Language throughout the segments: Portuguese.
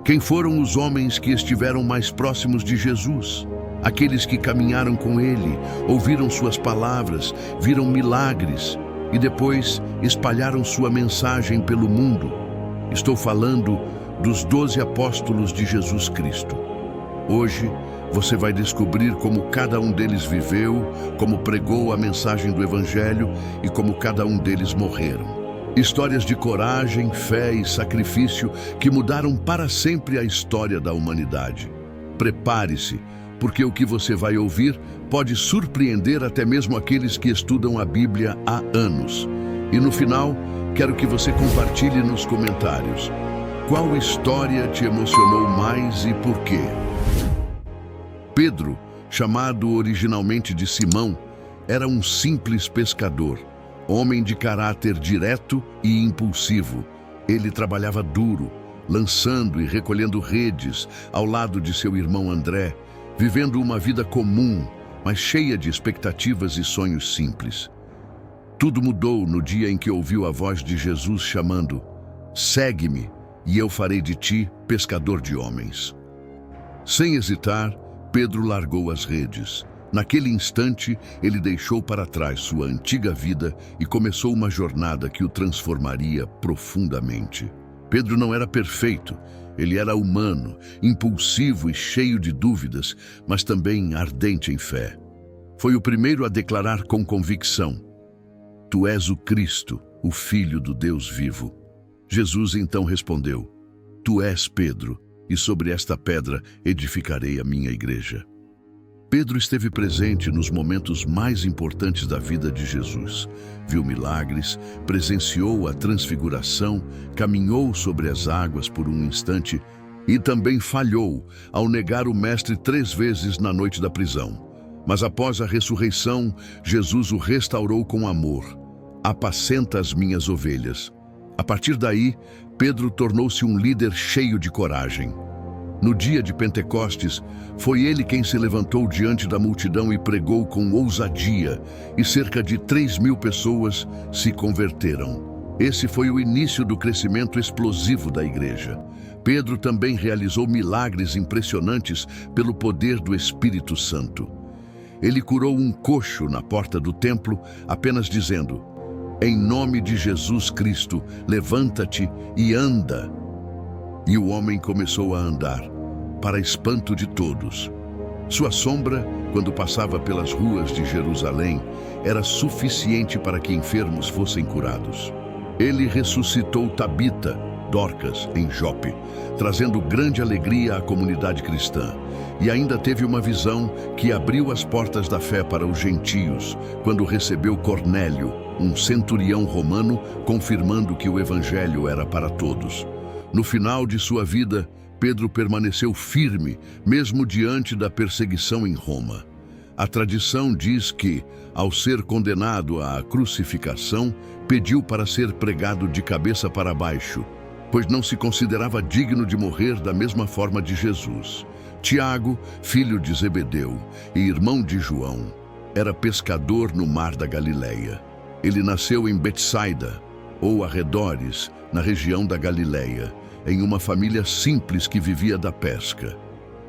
Quem foram os homens que estiveram mais próximos de Jesus? Aqueles que caminharam com ele, ouviram suas palavras, viram milagres e depois espalharam sua mensagem pelo mundo. Estou falando dos 12 apóstolos de Jesus Cristo. Hoje, você vai descobrir como cada um deles viveu, como pregou a mensagem do Evangelho e como cada um deles morreram. Histórias de coragem, fé e sacrifício que mudaram para sempre a história da humanidade. Prepare-se, porque o que você vai ouvir pode surpreender até mesmo aqueles que estudam a Bíblia há anos. E no final, quero que você compartilhe nos comentários qual história te emocionou mais e por quê. Pedro, chamado originalmente de Simão, era um simples pescador, homem de caráter direto e impulsivo. Ele trabalhava duro, lançando e recolhendo redes ao lado de seu irmão André, vivendo uma vida comum, mas cheia de expectativas e sonhos simples. Tudo mudou no dia em que ouviu a voz de Jesus chamando: "Segue-me, e eu farei de ti pescador de homens." Sem hesitar, Pedro largou as redes. Naquele instante, ele deixou para trás sua antiga vida e começou uma jornada que o transformaria profundamente. Pedro não era perfeito, ele era humano, impulsivo e cheio de dúvidas, mas também ardente em fé. Foi o primeiro a declarar com convicção: "Tu és o Cristo, o Filho do Deus vivo." Jesus então respondeu: "Tu és Pedro, e sobre esta pedra edificarei a minha igreja." Pedro esteve presente nos momentos mais importantes da vida de Jesus. Viu milagres, presenciou a transfiguração, caminhou sobre as águas por um instante e também falhou ao negar o Mestre 3 vezes na noite da prisão. Mas após a ressurreição, Jesus o restaurou com amor. "Apacenta as minhas ovelhas." A partir daí, Pedro tornou-se um líder cheio de coragem. No dia de Pentecostes, foi ele quem se levantou diante da multidão e pregou com ousadia, e cerca de 3.000 pessoas se converteram. Esse foi o início do crescimento explosivo da igreja. Pedro também realizou milagres impressionantes pelo poder do Espírito Santo. Ele curou um coxo na porta do templo, apenas dizendo: "Em nome de Jesus Cristo, levanta-te e anda." E o homem começou a andar, para espanto de todos. Sua sombra, quando passava pelas ruas de Jerusalém, era suficiente para que enfermos fossem curados. Ele ressuscitou Tabita, Dorcas, em Jope, trazendo grande alegria à comunidade cristã. E ainda teve uma visão que abriu as portas da fé para os gentios, quando recebeu Cornélio, um centurião romano, confirmando que o evangelho era para todos. No final de sua vida, Pedro permaneceu firme, mesmo diante da perseguição em Roma. A tradição diz que, ao ser condenado à crucificação, pediu para ser pregado de cabeça para baixo, pois não se considerava digno de morrer da mesma forma de Jesus. Tiago, filho de Zebedeu e irmão de João, era pescador no mar da Galileia. Ele nasceu em Betsaida, ou arredores, na região da Galileia, em uma família simples que vivia da pesca.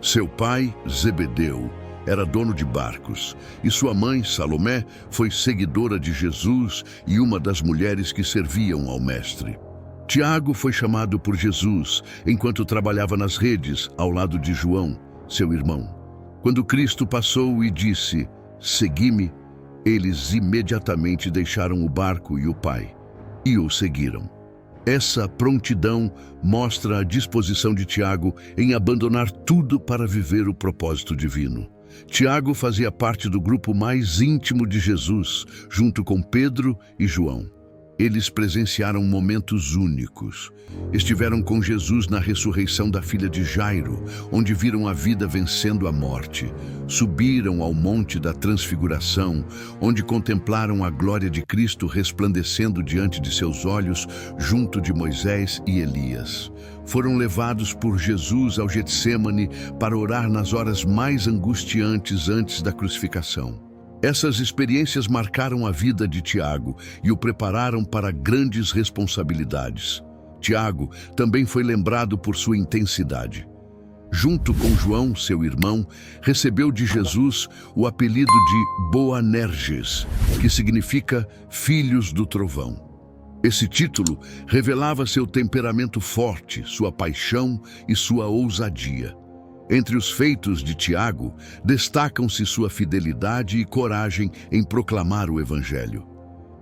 Seu pai, Zebedeu, era dono de barcos, e sua mãe, Salomé, foi seguidora de Jesus e uma das mulheres que serviam ao mestre. Tiago foi chamado por Jesus enquanto trabalhava nas redes ao lado de João, seu irmão. Quando Cristo passou e disse: "Segui-me", eles imediatamente deixaram o barco e o pai e o seguiram. Essa prontidão mostra a disposição de Tiago em abandonar tudo para viver o propósito divino. Tiago fazia parte do grupo mais íntimo de Jesus, junto com Pedro e João. Eles presenciaram momentos únicos. Estiveram com Jesus na ressurreição da filha de Jairo, onde viram a vida vencendo a morte. Subiram ao Monte da Transfiguração, onde contemplaram a glória de Cristo resplandecendo diante de seus olhos, junto de Moisés e Elias. Foram levados por Jesus ao Getsêmani para orar nas horas mais angustiantes antes da crucificação. Essas experiências marcaram a vida de Tiago e o prepararam para grandes responsabilidades. Tiago também foi lembrado por sua intensidade. Junto com João, seu irmão, recebeu de Jesus o apelido de Boanerges, que significa Filhos do Trovão. Esse título revelava seu temperamento forte, sua paixão e sua ousadia. Entre os feitos de Tiago, destacam-se sua fidelidade e coragem em proclamar o Evangelho.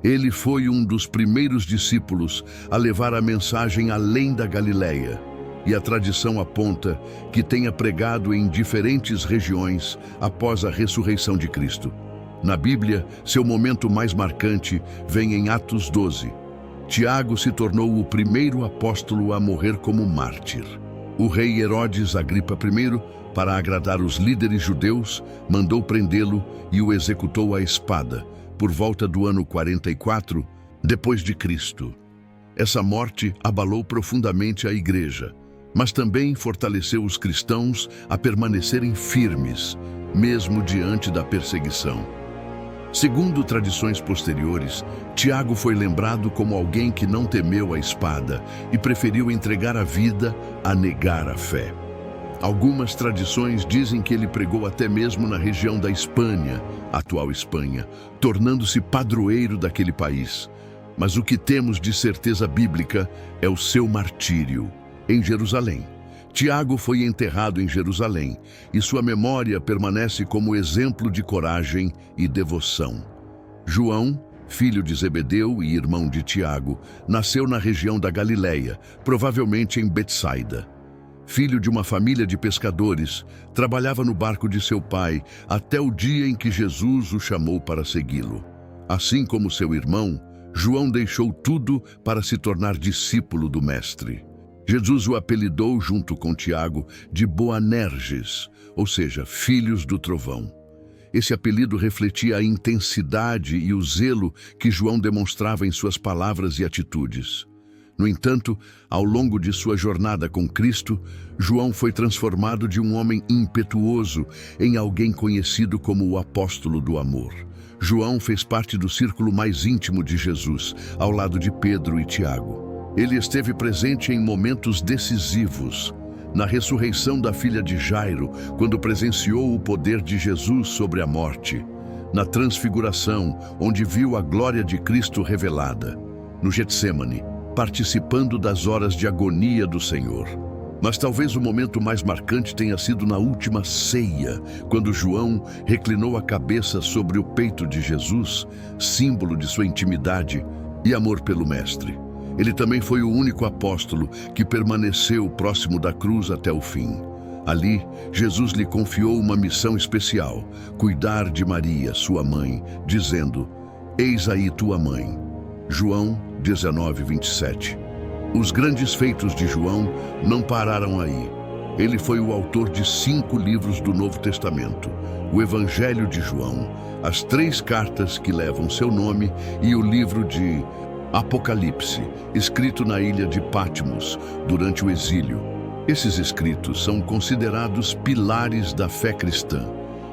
Ele foi um dos primeiros discípulos a levar a mensagem além da Galileia, e a tradição aponta que tenha pregado em diferentes regiões após a ressurreição de Cristo. Na Bíblia, seu momento mais marcante vem em Atos 12. Tiago se tornou o primeiro apóstolo a morrer como mártir. O rei Herodes Agripa I, para agradar os líderes judeus, mandou prendê-lo e o executou à espada, por volta do ano 44 depois de Cristo. Essa morte abalou profundamente a igreja, mas também fortaleceu os cristãos a permanecerem firmes, mesmo diante da perseguição. Segundo tradições posteriores, Tiago foi lembrado como alguém que não temeu a espada e preferiu entregar a vida a negar a fé. Algumas tradições dizem que ele pregou até mesmo na região da Espanha, atual Espanha, tornando-se padroeiro daquele país. Mas o que temos de certeza bíblica é o seu martírio, em Jerusalém. Tiago foi enterrado em Jerusalém e sua memória permanece como exemplo de coragem e devoção. João, filho de Zebedeu e irmão de Tiago, nasceu na região da Galileia, provavelmente em Betsaida. Filho de uma família de pescadores, trabalhava no barco de seu pai até o dia em que Jesus o chamou para segui-lo. Assim como seu irmão, João deixou tudo para se tornar discípulo do Mestre. Jesus o apelidou, junto com Tiago, de Boanerges, ou seja, Filhos do Trovão. Esse apelido refletia a intensidade e o zelo que João demonstrava em suas palavras e atitudes. No entanto, ao longo de sua jornada com Cristo, João foi transformado de um homem impetuoso em alguém conhecido como o apóstolo do amor. João fez parte do círculo mais íntimo de Jesus, ao lado de Pedro e Tiago. Ele esteve presente em momentos decisivos, na ressurreição da filha de Jairo, quando presenciou o poder de Jesus sobre a morte, na transfiguração, onde viu a glória de Cristo revelada, no Getsêmani, participando das horas de agonia do Senhor. Mas talvez o momento mais marcante tenha sido na última ceia, quando João reclinou a cabeça sobre o peito de Jesus, símbolo de sua intimidade e amor pelo Mestre. Ele também foi o único apóstolo que permaneceu próximo da cruz até o fim. Ali, Jesus lhe confiou uma missão especial, cuidar de Maria, sua mãe, dizendo: "Eis aí tua mãe." João 19:27. Os grandes feitos de João não pararam aí. Ele foi o autor de 5 livros do Novo Testamento, o Evangelho de João, as 3 cartas que levam seu nome e o livro de Apocalipse, escrito na ilha de Patmos durante o exílio. Esses escritos são considerados pilares da fé cristã,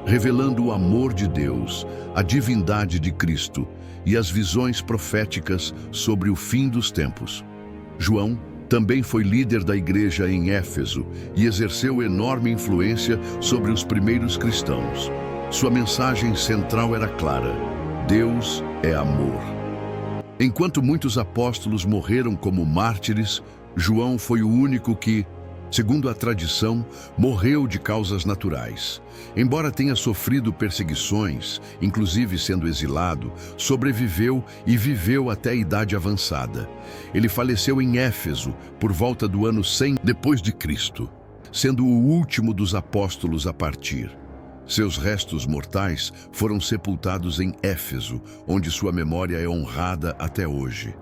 revelando o amor de Deus, a divindade de Cristo e as visões proféticas sobre o fim dos tempos. João também foi líder da igreja em Éfeso e exerceu enorme influência sobre os primeiros cristãos. Sua mensagem central era clara: Deus é amor. Enquanto muitos apóstolos morreram como mártires, João foi o único que, segundo a tradição, morreu de causas naturais. Embora tenha sofrido perseguições, inclusive sendo exilado, sobreviveu e viveu até a idade avançada. Ele faleceu em Éfeso por volta do ano 100 depois de Cristo, sendo o último dos apóstolos a partir. Seus restos mortais foram sepultados em Éfeso, onde sua memória é honrada até hoje.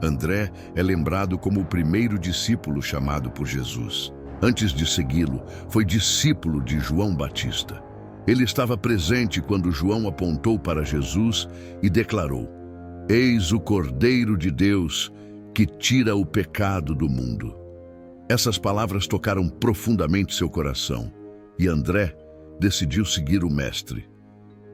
André é lembrado como o primeiro discípulo chamado por Jesus. Antes de segui-lo, foi discípulo de João Batista. Ele estava presente quando João apontou para Jesus e declarou: "Eis o Cordeiro de Deus que tira o pecado do mundo." Essas palavras tocaram profundamente seu coração, e André decidiu seguir o Mestre.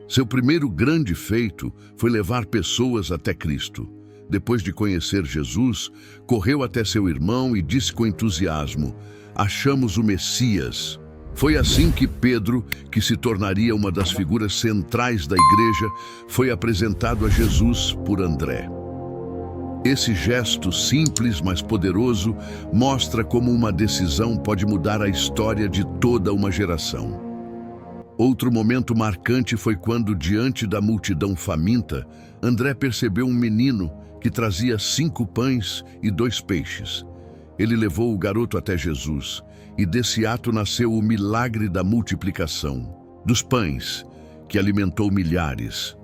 Seu primeiro grande feito foi levar pessoas até Cristo, depois de conhecer Jesus, correu até seu irmão e disse com entusiasmo: "Achamos o Messias." Foi assim que Pedro, que se tornaria uma das figuras centrais da igreja, foi apresentado a Jesus por André. Esse gesto simples, mas poderoso, mostra como uma decisão pode mudar a história de toda uma geração. Outro momento marcante foi quando, diante da multidão faminta, André percebeu um menino que trazia 5 pães e 2 peixes. Ele levou o garoto até Jesus, e desse ato nasceu o milagre da multiplicação dos pães, que alimentou milhares.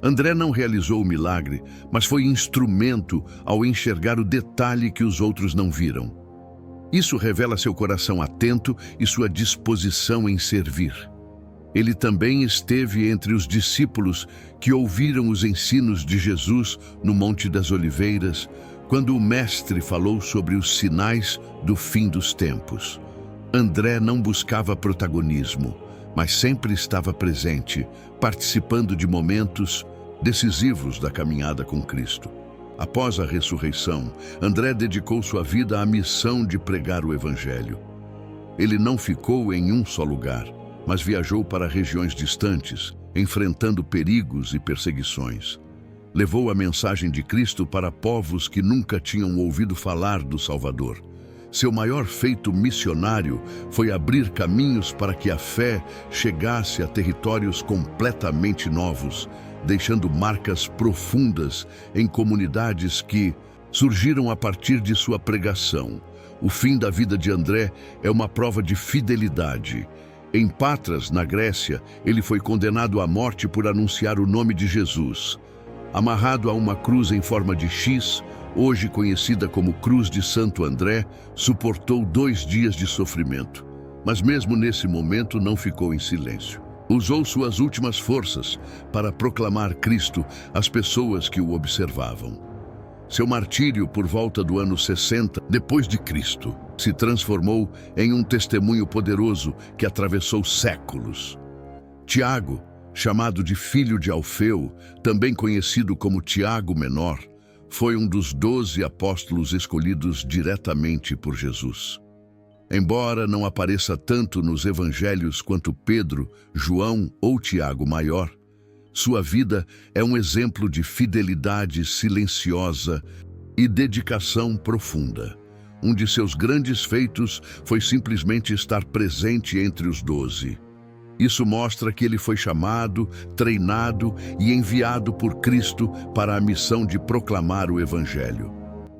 André não realizou o milagre, mas foi instrumento ao enxergar o detalhe que os outros não viram. Isso revela seu coração atento e sua disposição em servir. Ele também esteve entre os discípulos que ouviram os ensinos de Jesus no Monte das Oliveiras, quando o Mestre falou sobre os sinais do fim dos tempos. André não buscava protagonismo, mas sempre estava presente, participando de momentos decisivos da caminhada com Cristo. Após a ressurreição, André dedicou sua vida à missão de pregar o Evangelho. Ele não ficou em um só lugar, mas viajou para regiões distantes, enfrentando perigos e perseguições. Levou a mensagem de Cristo para povos que nunca tinham ouvido falar do Salvador. Seu maior feito missionário foi abrir caminhos para que a fé chegasse a territórios completamente novos, deixando marcas profundas em comunidades que surgiram a partir de sua pregação. O fim da vida de André é uma prova de fidelidade. Em Patras, na Grécia, ele foi condenado à morte por anunciar o nome de Jesus. Amarrado a uma cruz em forma de X, hoje conhecida como Cruz de Santo André, suportou 2 dias de sofrimento. Mas mesmo nesse momento não ficou em silêncio. Usou suas últimas forças para proclamar Cristo às pessoas que o observavam. Seu martírio por volta do ano 60 depois de Cristo se transformou em um testemunho poderoso que atravessou séculos. Tiago, chamado de filho de Alfeu, também conhecido como Tiago Menor, foi um dos 12 apóstolos escolhidos diretamente por Jesus. Embora não apareça tanto nos evangelhos quanto Pedro, João ou Tiago Maior, sua vida é um exemplo de fidelidade silenciosa e dedicação profunda. Um de seus grandes feitos foi simplesmente estar presente entre os 12. Isso mostra que ele foi chamado, treinado e enviado por Cristo para a missão de proclamar o Evangelho.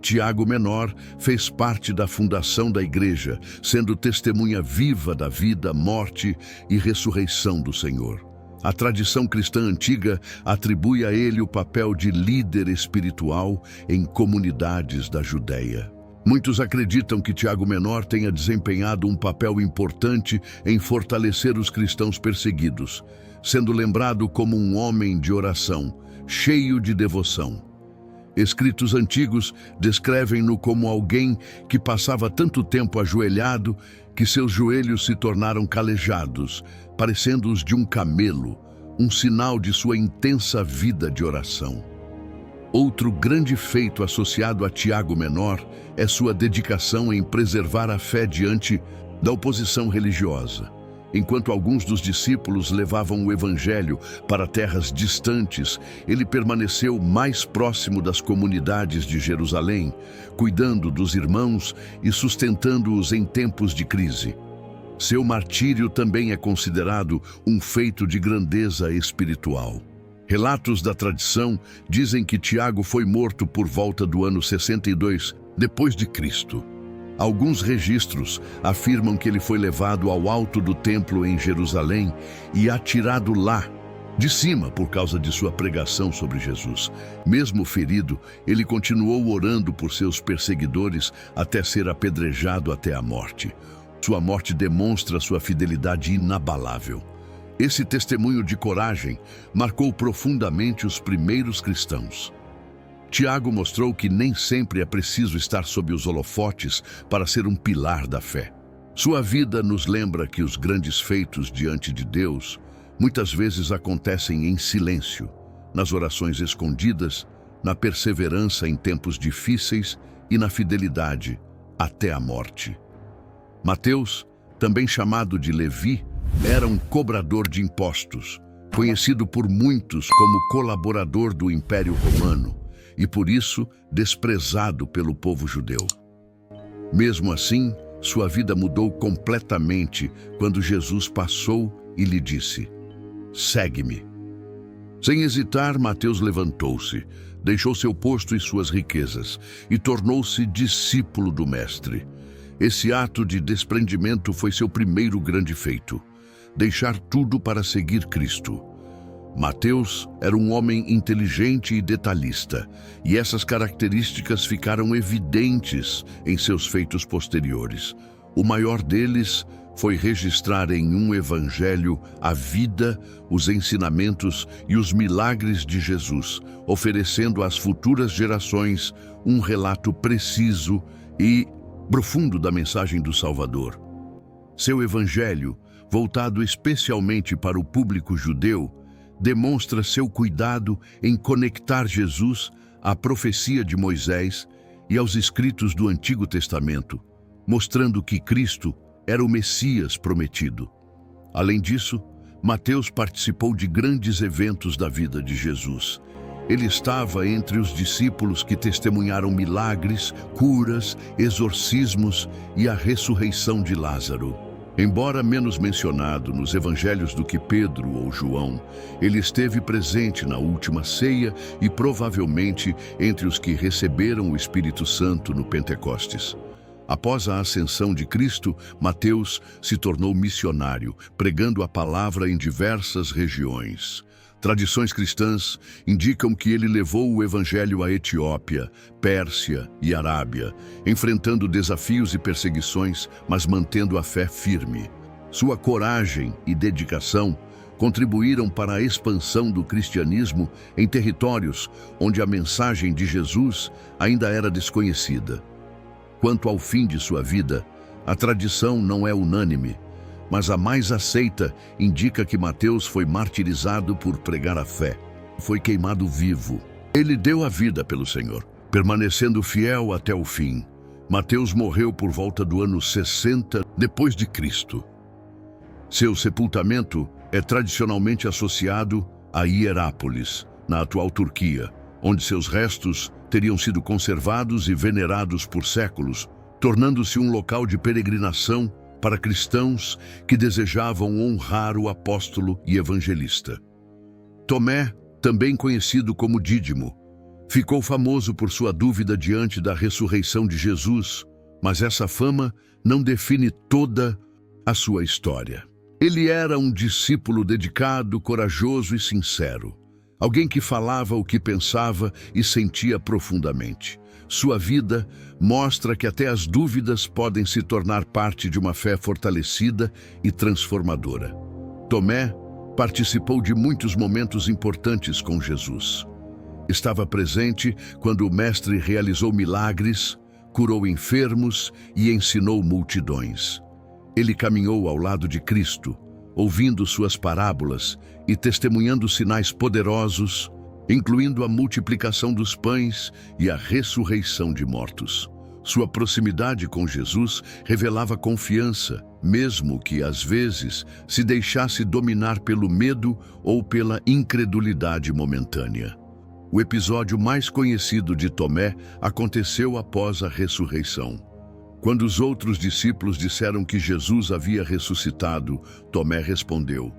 Tiago Menor fez parte da fundação da igreja, sendo testemunha viva da vida, morte e ressurreição do Senhor. A tradição cristã antiga atribui a ele o papel de líder espiritual em comunidades da Judéia. Muitos acreditam que Tiago Menor tenha desempenhado um papel importante em fortalecer os cristãos perseguidos, sendo lembrado como um homem de oração, cheio de devoção. Escritos antigos descrevem-no como alguém que passava tanto tempo ajoelhado que seus joelhos se tornaram calejados, parecendo os de um camelo, um sinal de sua intensa vida de oração. Outro grande feito associado a Tiago Menor é sua dedicação em preservar a fé diante da oposição religiosa. Enquanto alguns dos discípulos levavam o Evangelho para terras distantes, ele permaneceu mais próximo das comunidades de Jerusalém, cuidando dos irmãos e sustentando-os em tempos de crise. Seu martírio também é considerado um feito de grandeza espiritual. Relatos da tradição dizem que Tiago foi morto por volta do ano 62 depois de Cristo. Alguns registros afirmam que ele foi levado ao alto do templo em Jerusalém e atirado lá, de cima, por causa de sua pregação sobre Jesus. Mesmo ferido, ele continuou orando por seus perseguidores até ser apedrejado até a morte. Sua morte demonstra sua fidelidade inabalável. Esse testemunho de coragem marcou profundamente os primeiros cristãos. Tiago mostrou que nem sempre é preciso estar sob os holofotes para ser um pilar da fé. Sua vida nos lembra que os grandes feitos diante de Deus muitas vezes acontecem em silêncio, nas orações escondidas, na perseverança em tempos difíceis e na fidelidade até a morte. Mateus, também chamado de Levi, era um cobrador de impostos, conhecido por muitos como colaborador do Império Romano e, por isso, desprezado pelo povo judeu. Mesmo assim, sua vida mudou completamente quando Jesus passou e lhe disse: "Segue-me." Sem hesitar, Mateus levantou-se, deixou seu posto e suas riquezas e tornou-se discípulo do Mestre. Esse ato de desprendimento foi seu primeiro grande feito: deixar tudo para seguir Cristo. Mateus era um homem inteligente e detalhista, e essas características ficaram evidentes em seus feitos posteriores. O maior deles foi registrar em um evangelho a vida, os ensinamentos e os milagres de Jesus, oferecendo às futuras gerações um relato preciso e profundo da mensagem do Salvador. Seu evangelho, voltado especialmente para o público judeu, demonstra seu cuidado em conectar Jesus à profecia de Moisés e aos escritos do Antigo Testamento, mostrando que Cristo era o Messias prometido. Além disso, Mateus participou de grandes eventos da vida de Jesus. Ele estava entre os discípulos que testemunharam milagres, curas, exorcismos e a ressurreição de Lázaro. Embora menos mencionado nos evangelhos do que Pedro ou João, ele esteve presente na última ceia e provavelmente entre os que receberam o Espírito Santo no Pentecostes. Após a ascensão de Cristo, Mateus se tornou missionário, pregando a palavra em diversas regiões. Tradições cristãs indicam que ele levou o evangelho à Etiópia, Pérsia e Arábia, enfrentando desafios e perseguições, mas mantendo a fé firme. Sua coragem e dedicação contribuíram para a expansão do cristianismo em territórios onde a mensagem de Jesus ainda era desconhecida. Quanto ao fim de sua vida, a tradição não é unânime, mas a mais aceita indica que Mateus foi martirizado por pregar a fé. Foi queimado vivo. Ele deu a vida pelo Senhor, permanecendo fiel até o fim. Mateus morreu por volta do ano 60 depois de Cristo. Seu sepultamento é tradicionalmente associado a Hierápolis, na atual Turquia, onde seus restos teriam sido conservados e venerados por séculos, tornando-se um local de peregrinação para cristãos que desejavam honrar o apóstolo e evangelista. Tomé, também conhecido como Dídimo, ficou famoso por sua dúvida diante da ressurreição de Jesus, mas essa fama não define toda a sua história. Ele era um discípulo dedicado, corajoso e sincero, alguém que falava o que pensava e sentia profundamente. Sua vida mostra que até as dúvidas podem se tornar parte de uma fé fortalecida e transformadora. Tomé participou de muitos momentos importantes com Jesus. Estava presente quando o Mestre realizou milagres, curou enfermos e ensinou multidões. Ele caminhou ao lado de Cristo, ouvindo suas parábolas e testemunhando sinais poderosos, incluindo a multiplicação dos pães e a ressurreição de mortos. Sua proximidade com Jesus revelava confiança, mesmo que, às vezes, se deixasse dominar pelo medo ou pela incredulidade momentânea. O episódio mais conhecido de Tomé aconteceu após a ressurreição. Quando os outros discípulos disseram que Jesus havia ressuscitado, Tomé respondeu: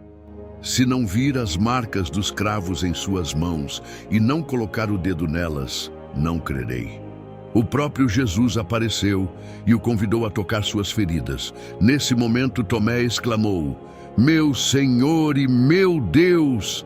"Se não vir as marcas dos cravos em suas mãos e não colocar o dedo nelas, não crerei." O próprio Jesus apareceu e o convidou a tocar suas feridas. Nesse momento, Tomé exclamou: "Meu Senhor e meu Deus!"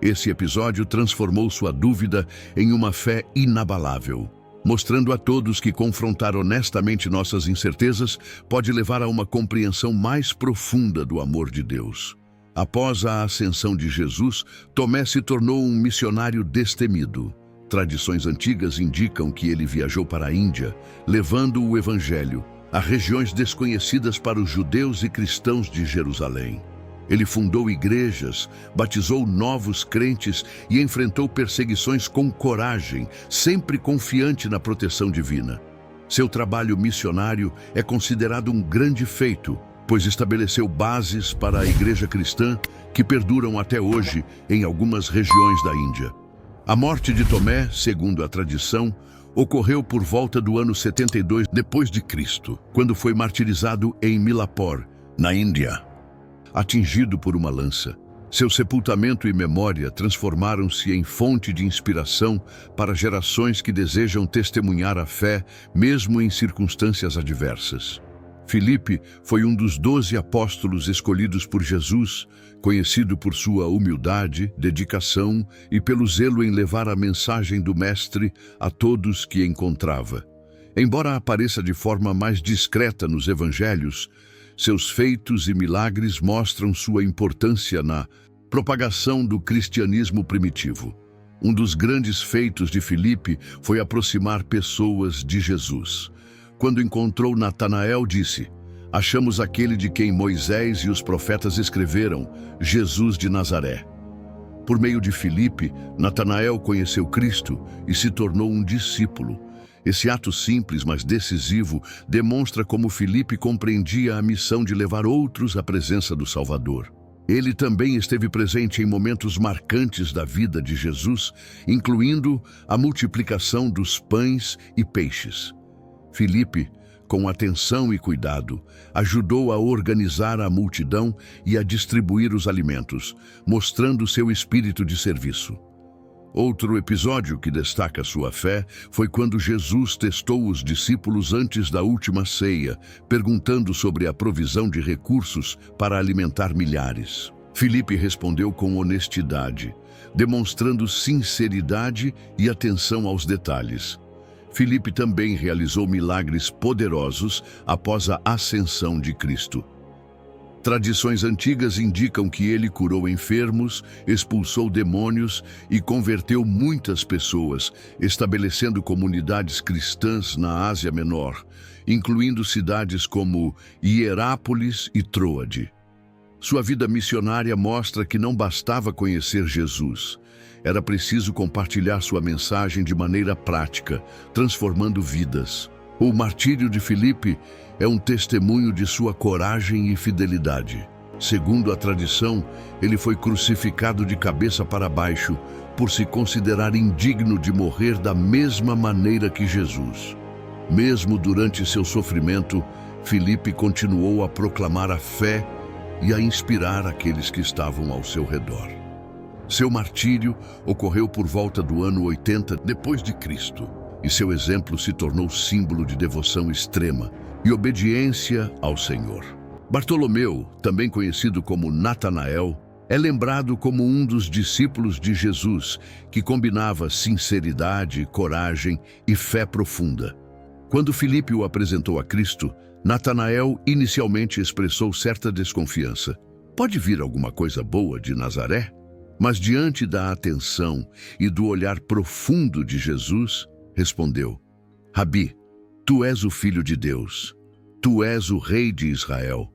Esse episódio transformou sua dúvida em uma fé inabalável, mostrando a todos que confrontar honestamente nossas incertezas pode levar a uma compreensão mais profunda do amor de Deus. Após a ascensão de Jesus, Tomé se tornou um missionário destemido. Tradições antigas indicam que ele viajou para a Índia, levando o Evangelho a regiões desconhecidas para os judeus e cristãos de Jerusalém. Ele fundou igrejas, batizou novos crentes e enfrentou perseguições com coragem, sempre confiante na proteção divina. Seu trabalho missionário é considerado um grande feito, pois estabeleceu bases para a igreja cristã que perduram até hoje em algumas regiões da Índia. A morte de Tomé, segundo a tradição, ocorreu por volta do ano 72 depois de Cristo, quando foi martirizado em Milapore, na Índia. Atingido por uma lança, seu sepultamento e memória transformaram-se em fonte de inspiração para gerações que desejam testemunhar a fé, mesmo em circunstâncias adversas. Filipe foi um dos 12 apóstolos escolhidos por Jesus, conhecido por sua humildade, dedicação e pelo zelo em levar a mensagem do Mestre a todos que encontrava. Embora apareça de forma mais discreta nos evangelhos, seus feitos e milagres mostram sua importância na propagação do cristianismo primitivo. Um dos grandes feitos de Filipe foi aproximar pessoas de Jesus. Quando encontrou Natanael, disse: "Achamos aquele de quem Moisés e os profetas escreveram, Jesus de Nazaré." Por meio de Filipe, Natanael conheceu Cristo e se tornou um discípulo. Esse ato simples, mas decisivo, demonstra como Filipe compreendia a missão de levar outros à presença do Salvador. Ele também esteve presente em momentos marcantes da vida de Jesus, incluindo a multiplicação dos pães e peixes. Filipe, com atenção e cuidado, ajudou a organizar a multidão e a distribuir os alimentos, mostrando seu espírito de serviço. Outro episódio que destaca sua fé foi quando Jesus testou os discípulos antes da última ceia, perguntando sobre a provisão de recursos para alimentar milhares. Filipe respondeu com honestidade, demonstrando sinceridade e atenção aos detalhes. Filipe também realizou milagres poderosos após a ascensão de Cristo. Tradições antigas indicam que ele curou enfermos, expulsou demônios e converteu muitas pessoas, estabelecendo comunidades cristãs na Ásia Menor, incluindo cidades como Hierápolis e Troade. Sua vida missionária mostra que não bastava conhecer Jesus. Era preciso compartilhar sua mensagem de maneira prática, transformando vidas. O martírio de Filipe é um testemunho de sua coragem e fidelidade. Segundo a tradição, ele foi crucificado de cabeça para baixo por se considerar indigno de morrer da mesma maneira que Jesus. Mesmo durante seu sofrimento, Filipe continuou a proclamar a fé e a inspirar aqueles que estavam ao seu redor. Seu martírio ocorreu por volta do ano 80 depois de Cristo, e seu exemplo se tornou símbolo de devoção extrema e obediência ao Senhor. Bartolomeu, também conhecido como Natanael, é lembrado como um dos discípulos de Jesus que combinava sinceridade, coragem e fé profunda. Quando Filipe o apresentou a Cristo, Natanael inicialmente expressou certa desconfiança. Pode vir alguma coisa boa de Nazaré? Mas diante da atenção e do olhar profundo de Jesus, respondeu: Rabi, tu és o Filho de Deus, tu és o Rei de Israel.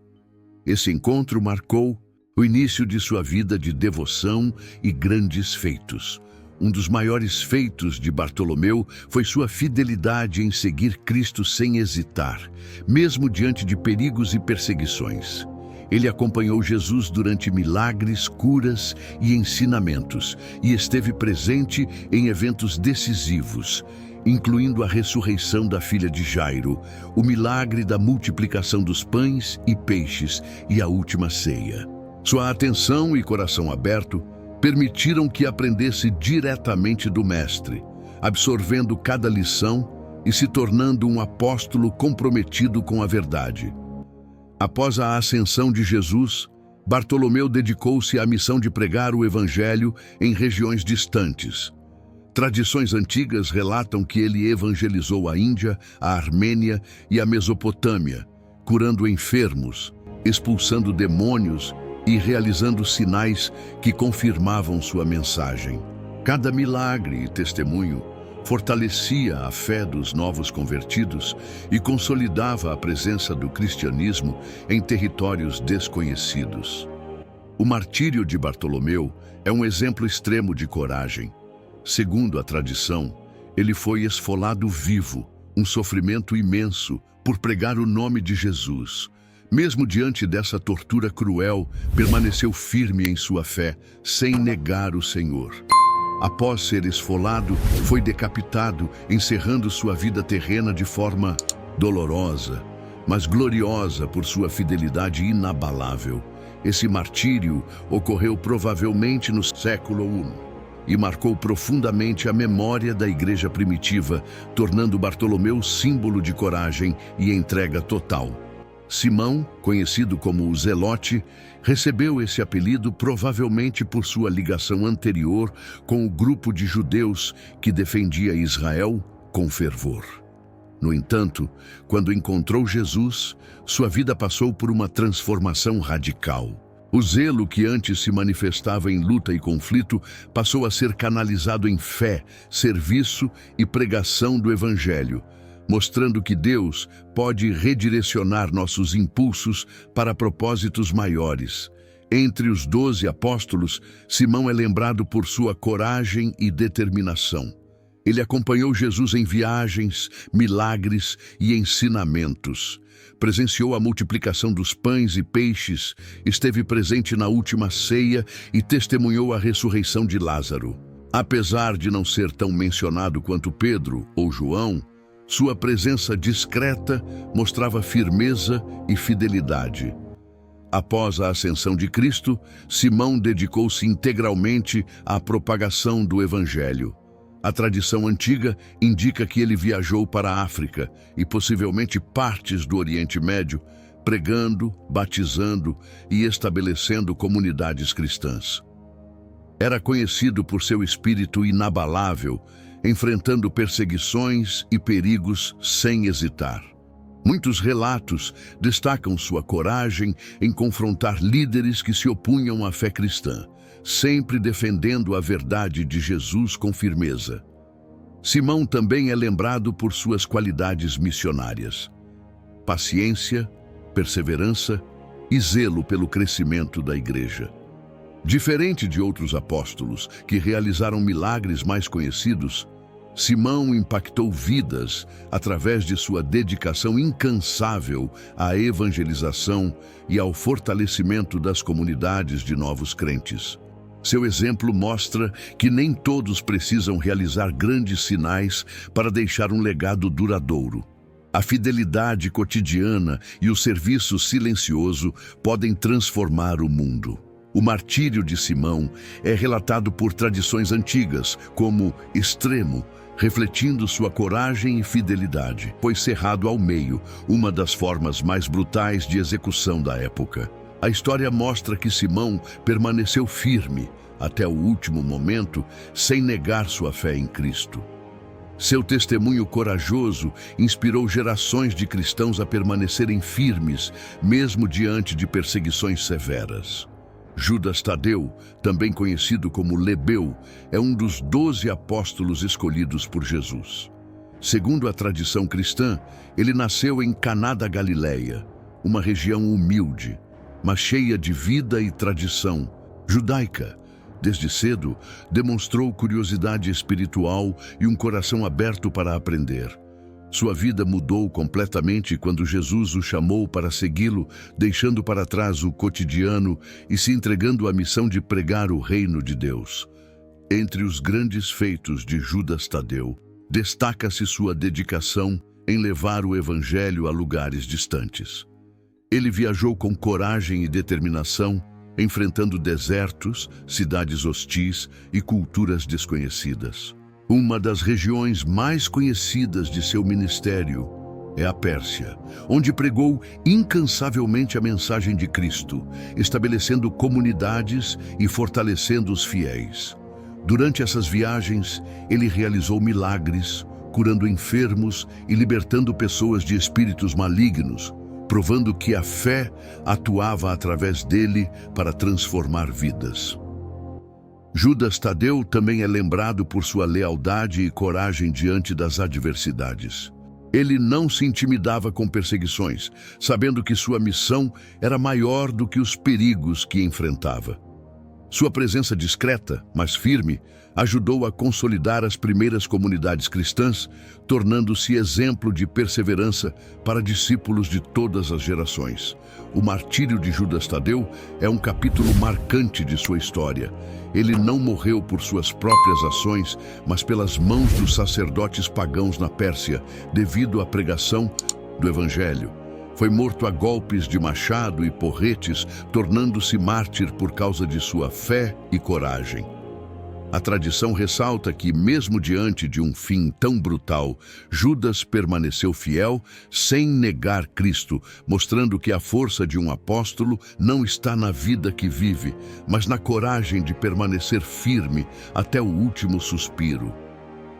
Esse encontro marcou o início de sua vida de devoção e grandes feitos. Um dos maiores feitos de Bartolomeu foi sua fidelidade em seguir Cristo sem hesitar, mesmo diante de perigos e perseguições. Ele acompanhou Jesus durante milagres, curas e ensinamentos, e esteve presente em eventos decisivos, incluindo a ressurreição da filha de Jairo, o milagre da multiplicação dos pães e peixes e a última ceia. Sua atenção e coração aberto permitiram que aprendesse diretamente do Mestre, absorvendo cada lição e se tornando um apóstolo comprometido com a verdade. Após a ascensão de Jesus, Bartolomeu dedicou-se à missão de pregar o Evangelho em regiões distantes. Tradições antigas relatam que ele evangelizou a Índia, a Armênia e a Mesopotâmia, curando enfermos, expulsando demônios e realizando sinais que confirmavam sua mensagem. Cada milagre e testemunho fortalecia a fé dos novos convertidos e consolidava a presença do cristianismo em territórios desconhecidos. O martírio de Bartolomeu é um exemplo extremo de coragem. Segundo a tradição, ele foi esfolado vivo, um sofrimento imenso, por pregar o nome de Jesus. Mesmo diante dessa tortura cruel, permaneceu firme em sua fé, sem negar o Senhor. Após ser esfolado, foi decapitado, encerrando sua vida terrena de forma dolorosa, mas gloriosa por sua fidelidade inabalável. Esse martírio ocorreu provavelmente no século I e marcou profundamente a memória da igreja primitiva, tornando Bartolomeu símbolo de coragem e entrega total. Simão, conhecido como o Zelote, recebeu esse apelido provavelmente por sua ligação anterior com o grupo de judeus que defendia Israel com fervor. No entanto, quando encontrou Jesus, sua vida passou por uma transformação radical. O zelo que antes se manifestava em luta e conflito passou a ser canalizado em fé, serviço e pregação do Evangelho, mostrando que Deus pode redirecionar nossos impulsos para propósitos maiores. Entre os 12 apóstolos, Simão é lembrado por sua coragem e determinação. Ele acompanhou Jesus em viagens, milagres e ensinamentos. Presenciou a multiplicação dos pães e peixes, esteve presente na última ceia e testemunhou a ressurreição de Lázaro. Apesar de não ser tão mencionado quanto Pedro ou João, sua presença discreta mostrava firmeza e fidelidade. Após a ascensão de Cristo, Simão dedicou-se integralmente à propagação do Evangelho. A tradição antiga indica que ele viajou para a África e possivelmente partes do Oriente Médio, pregando, batizando e estabelecendo comunidades cristãs. Era conhecido por seu espírito inabalável, enfrentando perseguições e perigos sem hesitar. Muitos relatos destacam sua coragem em confrontar líderes que se opunham à fé cristã, sempre defendendo a verdade de Jesus com firmeza. Simão também é lembrado por suas qualidades missionárias: paciência, perseverança e zelo pelo crescimento da igreja. Diferente de outros apóstolos que realizaram milagres mais conhecidos, Simão impactou vidas através de sua dedicação incansável à evangelização e ao fortalecimento das comunidades de novos crentes. Seu exemplo mostra que nem todos precisam realizar grandes sinais para deixar um legado duradouro. A fidelidade cotidiana e o serviço silencioso podem transformar o mundo. O martírio de Simão é relatado por tradições antigas como extremo, refletindo sua coragem e fidelidade. Foi cerrado ao meio, uma das formas mais brutais de execução da época. A história mostra que Simão permaneceu firme até o último momento, sem negar sua fé em Cristo. Seu testemunho corajoso inspirou gerações de cristãos a permanecerem firmes, mesmo diante de perseguições severas. Judas Tadeu, também conhecido como Lebeu, é um dos 12 apóstolos escolhidos por Jesus. Segundo a tradição cristã, ele nasceu em Caná da Galileia, uma região humilde, mas cheia de vida e tradição judaica. Desde cedo, demonstrou curiosidade espiritual e um coração aberto para aprender. Sua vida mudou completamente quando Jesus o chamou para segui-lo, deixando para trás o cotidiano e se entregando à missão de pregar o reino de Deus. Entre os grandes feitos de Judas Tadeu, destaca-se sua dedicação em levar o evangelho a lugares distantes. Ele viajou com coragem e determinação, enfrentando desertos, cidades hostis e culturas desconhecidas. Uma das regiões mais conhecidas de seu ministério é a Pérsia, onde pregou incansavelmente a mensagem de Cristo, estabelecendo comunidades e fortalecendo os fiéis. Durante essas viagens, ele realizou milagres, curando enfermos e libertando pessoas de espíritos malignos, provando que a fé atuava através dele para transformar vidas. Judas Tadeu também é lembrado por sua lealdade e coragem diante das adversidades. Ele não se intimidava com perseguições, sabendo que sua missão era maior do que os perigos que enfrentava. Sua presença discreta, mas firme, ajudou a consolidar as primeiras comunidades cristãs, tornando-se exemplo de perseverança para discípulos de todas as gerações. O martírio de Judas Tadeu é um capítulo marcante de sua história. Ele não morreu por suas próprias ações, mas pelas mãos dos sacerdotes pagãos na Pérsia, devido à pregação do Evangelho. Foi morto a golpes de machado e porretes, tornando-se mártir por causa de sua fé e coragem. A tradição ressalta que, mesmo diante de um fim tão brutal, Judas permaneceu fiel sem negar Cristo, mostrando que a força de um apóstolo não está na vida que vive, mas na coragem de permanecer firme até o último suspiro.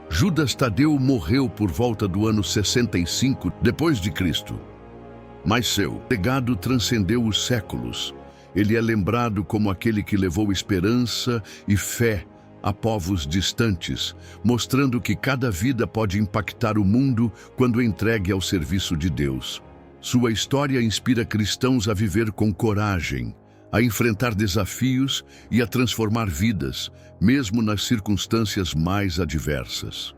Judas Tadeu morreu por volta do ano 65 depois de Cristo. Mas seu legado transcendeu os séculos. Ele é lembrado como aquele que levou esperança e fé a povos distantes, mostrando que cada vida pode impactar o mundo quando entregue ao serviço de Deus. Sua história inspira cristãos a viver com coragem, a enfrentar desafios e a transformar vidas, mesmo nas circunstâncias mais adversas.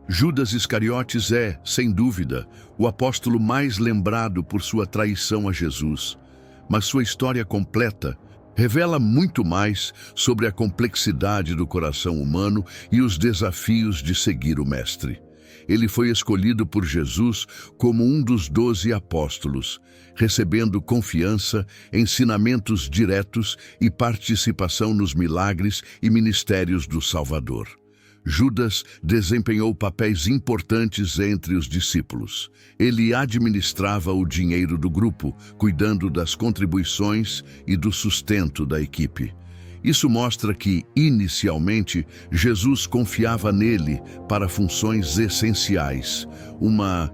Judas Iscariotes é, sem dúvida, o apóstolo mais lembrado por sua traição a Jesus, mas sua história completa revela muito mais sobre a complexidade do coração humano e os desafios de seguir o Mestre. Ele foi escolhido por Jesus como um dos 12 apóstolos, recebendo confiança, ensinamentos diretos e participação nos milagres e ministérios do Salvador. Judas desempenhou papéis importantes entre os discípulos. Ele administrava o dinheiro do grupo, cuidando das contribuições e do sustento da equipe. Isso mostra que, inicialmente, Jesus confiava nele para funções essenciais, uma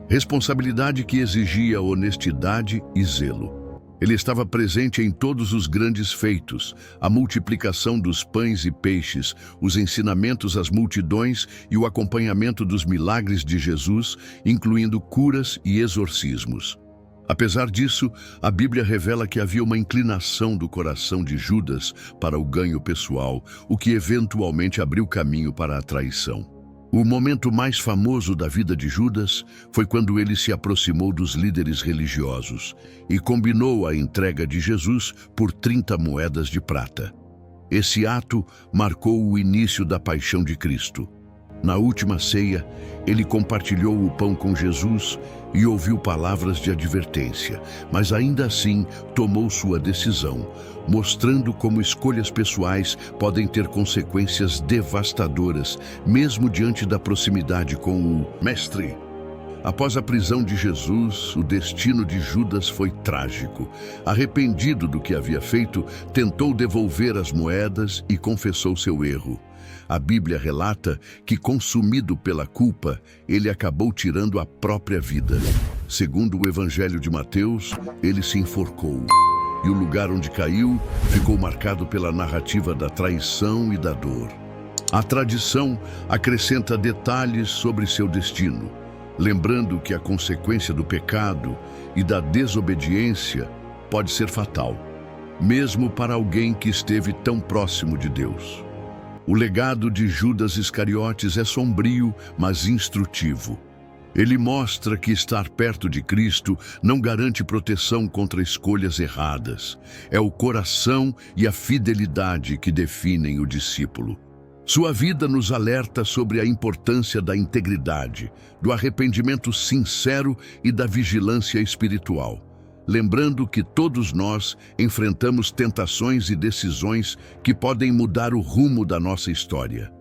responsabilidade que exigia honestidade e zelo. Ele estava presente em todos os grandes feitos, a multiplicação dos pães e peixes, os ensinamentos às multidões e o acompanhamento dos milagres de Jesus, incluindo curas e exorcismos. Apesar disso, a Bíblia revela que havia uma inclinação do coração de Judas para o ganho pessoal, o que eventualmente abriu caminho para a traição. O momento mais famoso da vida de Judas foi quando ele se aproximou dos líderes religiosos e combinou a entrega de Jesus por 30 moedas de prata. Esse ato marcou o início da paixão de Cristo. Na última ceia, ele compartilhou o pão com Jesus e ouviu palavras de advertência, mas ainda assim tomou sua decisão, mostrando como escolhas pessoais podem ter consequências devastadoras, mesmo diante da proximidade com o Mestre. Após a prisão de Jesus, o destino de Judas foi trágico. Arrependido do que havia feito, tentou devolver as moedas e confessou seu erro. A Bíblia relata que, consumido pela culpa, ele acabou tirando a própria vida. Segundo o Evangelho de Mateus, ele se enforcou. E o lugar onde caiu ficou marcado pela narrativa da traição e da dor. A tradição acrescenta detalhes sobre seu destino, lembrando que a consequência do pecado e da desobediência pode ser fatal, mesmo para alguém que esteve tão próximo de Deus. O legado de Judas Iscariotes é sombrio, mas instrutivo. Ele mostra que estar perto de Cristo não garante proteção contra escolhas erradas. É o coração e a fidelidade que definem o discípulo. Sua vida nos alerta sobre a importância da integridade, do arrependimento sincero e da vigilância espiritual, lembrando que todos nós enfrentamos tentações e decisões que podem mudar o rumo da nossa história.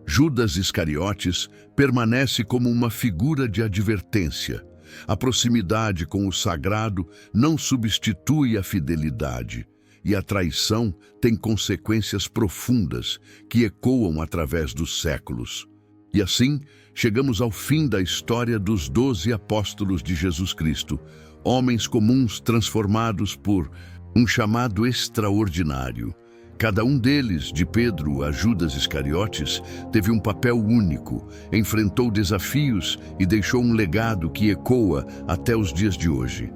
Judas Iscariotes permanece como uma figura de advertência. A proximidade com o sagrado não substitui a fidelidade, e a traição tem consequências profundas que ecoam através dos séculos. E assim, chegamos ao fim da história dos 12 apóstolos de Jesus Cristo, homens comuns transformados por um chamado extraordinário. Cada um deles, de Pedro a Judas Iscariotes, teve um papel único, enfrentou desafios e deixou um legado que ecoa até os dias de hoje.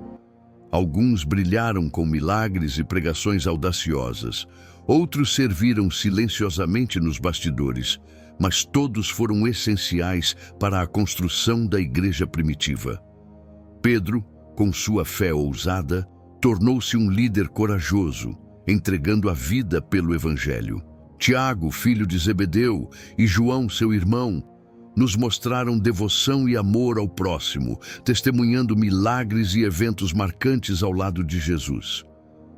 Alguns brilharam com milagres e pregações audaciosas, outros serviram silenciosamente nos bastidores, mas todos foram essenciais para a construção da igreja primitiva. Pedro, com sua fé ousada, tornou-se um líder corajoso, entregando a vida pelo Evangelho. Tiago, filho de Zebedeu, e João, seu irmão, nos mostraram devoção e amor ao próximo, testemunhando milagres e eventos marcantes ao lado de Jesus.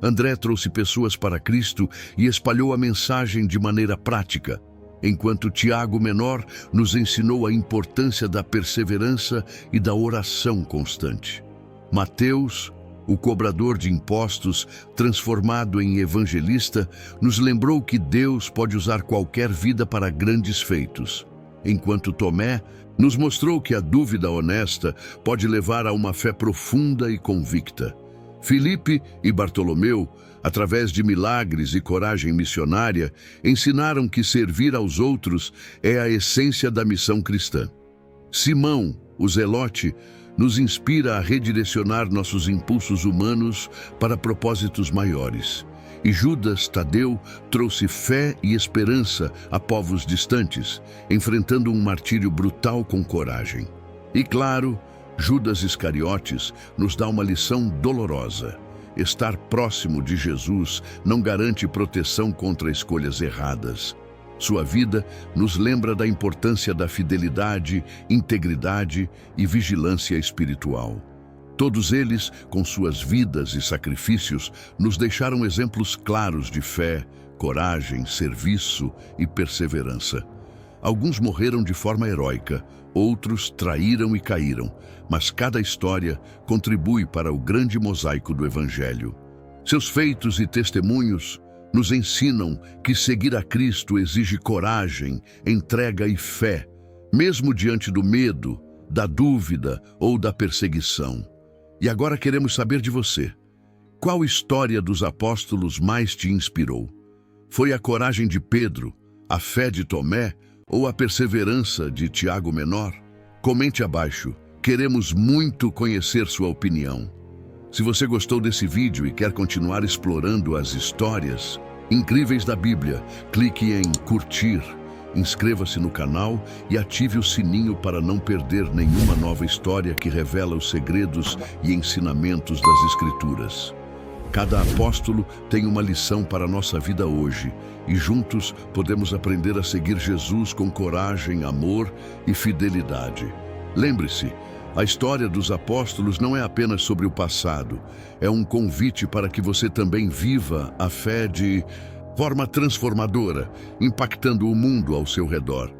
André trouxe pessoas para Cristo e espalhou a mensagem de maneira prática, enquanto Tiago Menor nos ensinou a importância da perseverança e da oração constante. Mateus, o cobrador de impostos, transformado em evangelista, nos lembrou que Deus pode usar qualquer vida para grandes feitos, enquanto Tomé nos mostrou que a dúvida honesta pode levar a uma fé profunda e convicta. Filipe e Bartolomeu, através de milagres e coragem missionária, ensinaram que servir aos outros é a essência da missão cristã. Simão, o Zelote, nos inspira a redirecionar nossos impulsos humanos para propósitos maiores. E Judas Tadeu trouxe fé e esperança a povos distantes, enfrentando um martírio brutal com coragem. E claro, Judas Iscariotes nos dá uma lição dolorosa. Estar próximo de Jesus não garante proteção contra escolhas erradas. Sua vida nos lembra da importância da fidelidade, integridade e vigilância espiritual. Todos eles, com suas vidas e sacrifícios, nos deixaram exemplos claros de fé, coragem, serviço e perseverança. Alguns morreram de forma heróica, outros traíram e caíram, mas cada história contribui para o grande mosaico do Evangelho. Seus feitos e testemunhos nos ensinam que seguir a Cristo exige coragem, entrega e fé, mesmo diante do medo, da dúvida ou da perseguição. E agora queremos saber de você. Qual história dos apóstolos mais te inspirou? Foi a coragem de Pedro, a fé de Tomé ou a perseverança de Tiago Menor? Comente abaixo. Queremos muito conhecer sua opinião. Se você gostou desse vídeo e quer continuar explorando as histórias incríveis da Bíblia, clique em curtir, inscreva-se no canal e ative o sininho para não perder nenhuma nova história que revela os segredos e ensinamentos das Escrituras. Cada apóstolo tem uma lição para a nossa vida hoje e juntos podemos aprender a seguir Jesus com coragem, amor e fidelidade. Lembre-se, a história dos apóstolos não é apenas sobre o passado, é um convite para que você também viva a fé de forma transformadora, impactando o mundo ao seu redor.